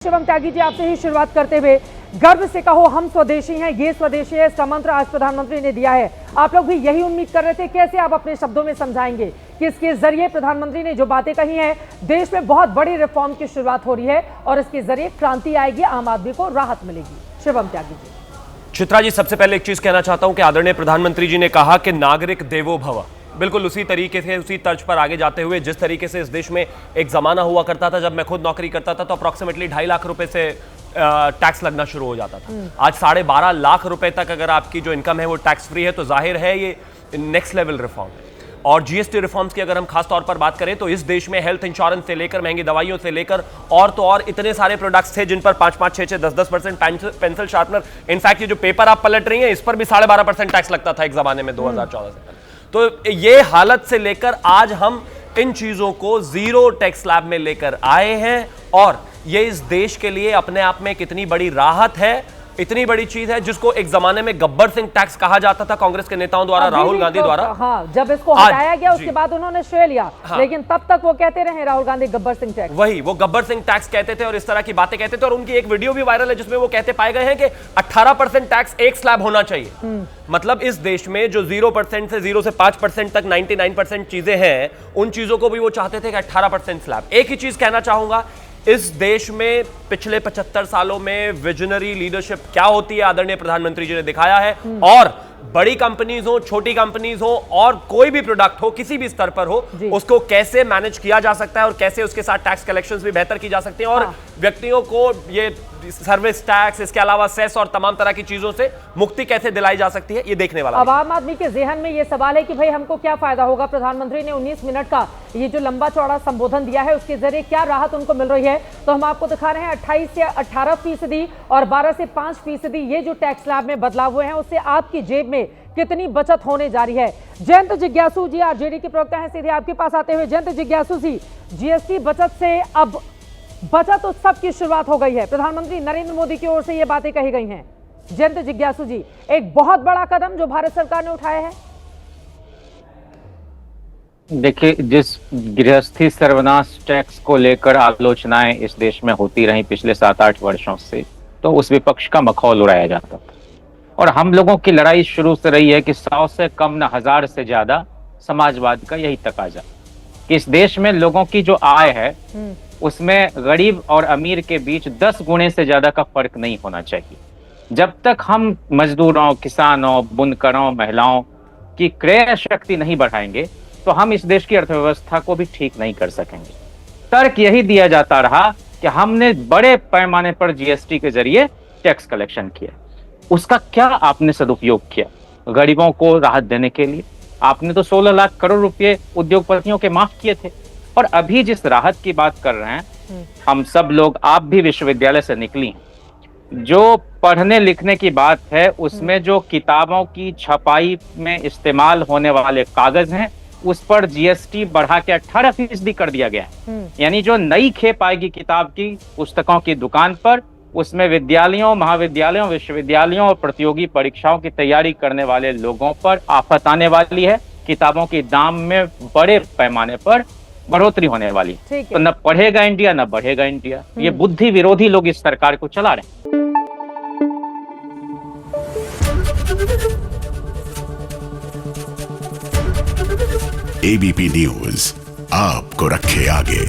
शिवम त्यागी जी, आपसे ही शुरुआत करते हुए गर्व से कहो हम स्वदेशी हैं, ये स्वदेशी है, इसका मंत्र आज प्रधानमंत्री ने दिया है। आप लोग भी यही उम्मीद कर रहे थे। कैसे आप अपने शब्दों में समझाएंगे कि इसके जरिए प्रधानमंत्री ने जो बातें कही हैं, देश में बहुत बड़ी रिफॉर्म की शुरुआत हो रही है और इसके जरिए क्रांति आएगी, आम आदमी को राहत मिलेगी। शिवम त्यागी जी। चित्रा जी, सबसे पहले एक चीज कहना चाहता हूं कि आदरणीय प्रधानमंत्री जी ने कहा कि नागरिक देवो भव, बिल्कुल उसी तरीके से, उसी तर्ज पर आगे जाते हुए जिस तरीके से इस देश में एक जमाना हुआ करता था जब मैं खुद नौकरी करता था तो अप्रॉक्सीमेटली 2.5 लाख रुपए से टैक्स लगना शुरू हो जाता था। आज 12.5 लाख रुपए तक अगर आपकी जो इनकम है वो टैक्स फ्री है, तो जाहिर है ये नेक्स्ट लेवल रिफॉर्म है। और जीएसटी रिफॉर्म्स की अगर हम खास तौर पर बात करें तो इस देश में हेल्थ इंश्योरेंस से लेकर महंगी दवाइयों से लेकर और तो और इतने सारे प्रोडक्ट्स थे जिन पर 5-5, 6-6, 10-10% पेंसिल शार्पनर, इनफैक्ट ये जो पेपर आप पलट रही हैं इस पर भी 12.5% टैक्स लगता था एक जमाने में 2014 से। तो ये हालत से लेकर आज हम इन चीजों को जीरो टैक्स स्लैब में लेकर आए हैं और ये इस देश के लिए अपने आप में कितनी बड़ी राहत है, इतनी बड़ी चीज है जिसको एक जमाने में गब्बर सिंह टैक्स कहा जाता था कांग्रेस के नेताओं द्वारा, राहुल गांधी द्वारा। हाँ, जब इसको हटाया गया उसके बाद उन्होंने श्रेय लिया। हाँ, लेकिन तब तक वो कहते रहे राहुल गांधी गब्बर सिंह टैक्स, वही वो गब्बर सिंह टैक्स कहते थे और इस तरह की बातें कहते थे। और उनकी एक वीडियो भी वायरल है जिसमें वो कहते पाए गए हैं कि 18% टैक्स एक स्लैब होना चाहिए। मतलब इस देश में जो 0% से 0 से 5% तक 99% चीजें हैं, उन चीजों को भी वो चाहते थे कि 18% स्लैब। एक ही चीज कहना चाहूंगा, इस देश में पिछले 75 सालों में विजनरी लीडरशिप क्या होती है आदरणीय प्रधानमंत्री जी ने दिखाया है। और बड़ी कंपनीज हो, छोटी कंपनीज हो और कोई भी प्रोडक्ट हो, किसी भी स्तर पर हो, उसको कैसे मैनेज किया जा सकता है और कैसे उसके साथ टैक्स कलेक्शंस भी बेहतर की जा सकती हैं और व्यक्तियों को ये सर्विस टैक्स, इसके अलावा सेस और तमाम तरह की चीजों से मुक्ति कैसे दिलाई जा सकती है, ये देखने वाला। अब आम आदमी के जहन में ये सवाल है कि भाई हमको क्या फायदा होगा। प्रधानमंत्री ने 19 मिनट का ये जो लंबा चौड़ा संबोधन दिया है उसके जरिए क्या राहत उनको मिल रही है, तो हम आपको दिखा रहे हैं 28 से 18% और 12 से 5% ये जो टैक्स स्लैब में बदलाव हुए हैं उससे आपकी जेब में कितनी बचत होने जा रही है। जयंत जिज्ञासु जी, आरजेडी के प्रवक्ता हैं, सीधे आपके पास आते हुए। जयंत जिज्ञासु जी, जीएसटी बचत से अब बचत उत्सव की शुरुआत हो गई है। प्रधानमंत्री नरेंद्र मोदी की ओर से ये बातें कही गई हैं। जयंत जिज्ञासु जी, एक बहुत बड़ा कदम जो भारत सरकार ने उठाया है। देखिए, जिस गृहस्थी सर्वनाश टैक्स को लेकर आलोचनाएं इस देश में होती रही पिछले 7-8 वर्षों से, तो उस विपक्ष का मखौल उड़ाया जाता था और हम लोगों की लड़ाई शुरू से रही है कि 100 से कम न 1000 से ज्यादा समाजवाद का यही तकाजा कि इस देश में लोगों की जो आय है उसमें गरीब और अमीर के बीच 10 गुने से ज्यादा का फर्क नहीं होना चाहिए। जब तक हम मजदूरों, किसानों, बुनकरों, महिलाओं की क्रय शक्ति नहीं बढ़ाएंगे तो हम इस देश की अर्थव्यवस्था को भी ठीक नहीं कर सकेंगे। तर्क यही दिया जाता रहा कि हमने बड़े पैमाने पर जीएसटी के जरिए टैक्स कलेक्शन किया। उसका क्या आपने सदुपयोग किया? गरीबों को राहत देने के लिए आपने तो 16 लाख करोड़ रुपए उद्योगपतियों के माफ किए थे। और अभी जिस राहत की बात कर रहे हैं, हम सब लोग, आप भी विश्वविद्यालय से निकली हैं, जो पढ़ने लिखने की बात है उसमें जो किताबों की छपाई में इस्तेमाल होने वाले कागज हैं उस पर जीएसटी बढ़ा के 18% कर दिया गया है। यानी जो नई खेप आएगी किताब की, पुस्तकों की दुकान पर, उसमें विद्यालयों, महाविद्यालयों, विश्वविद्यालयों और प्रतियोगी परीक्षाओं की तैयारी करने वाले लोगों पर आफत आने वाली है। किताबों के दाम में बड़े पैमाने पर बढ़ोतरी होने वाली है। तो न पढ़ेगा इंडिया न बढ़ेगा इंडिया। ये बुद्धि विरोधी लोग इस सरकार को चला रहे हैं। एबीपी न्यूज आपको रखे आगे।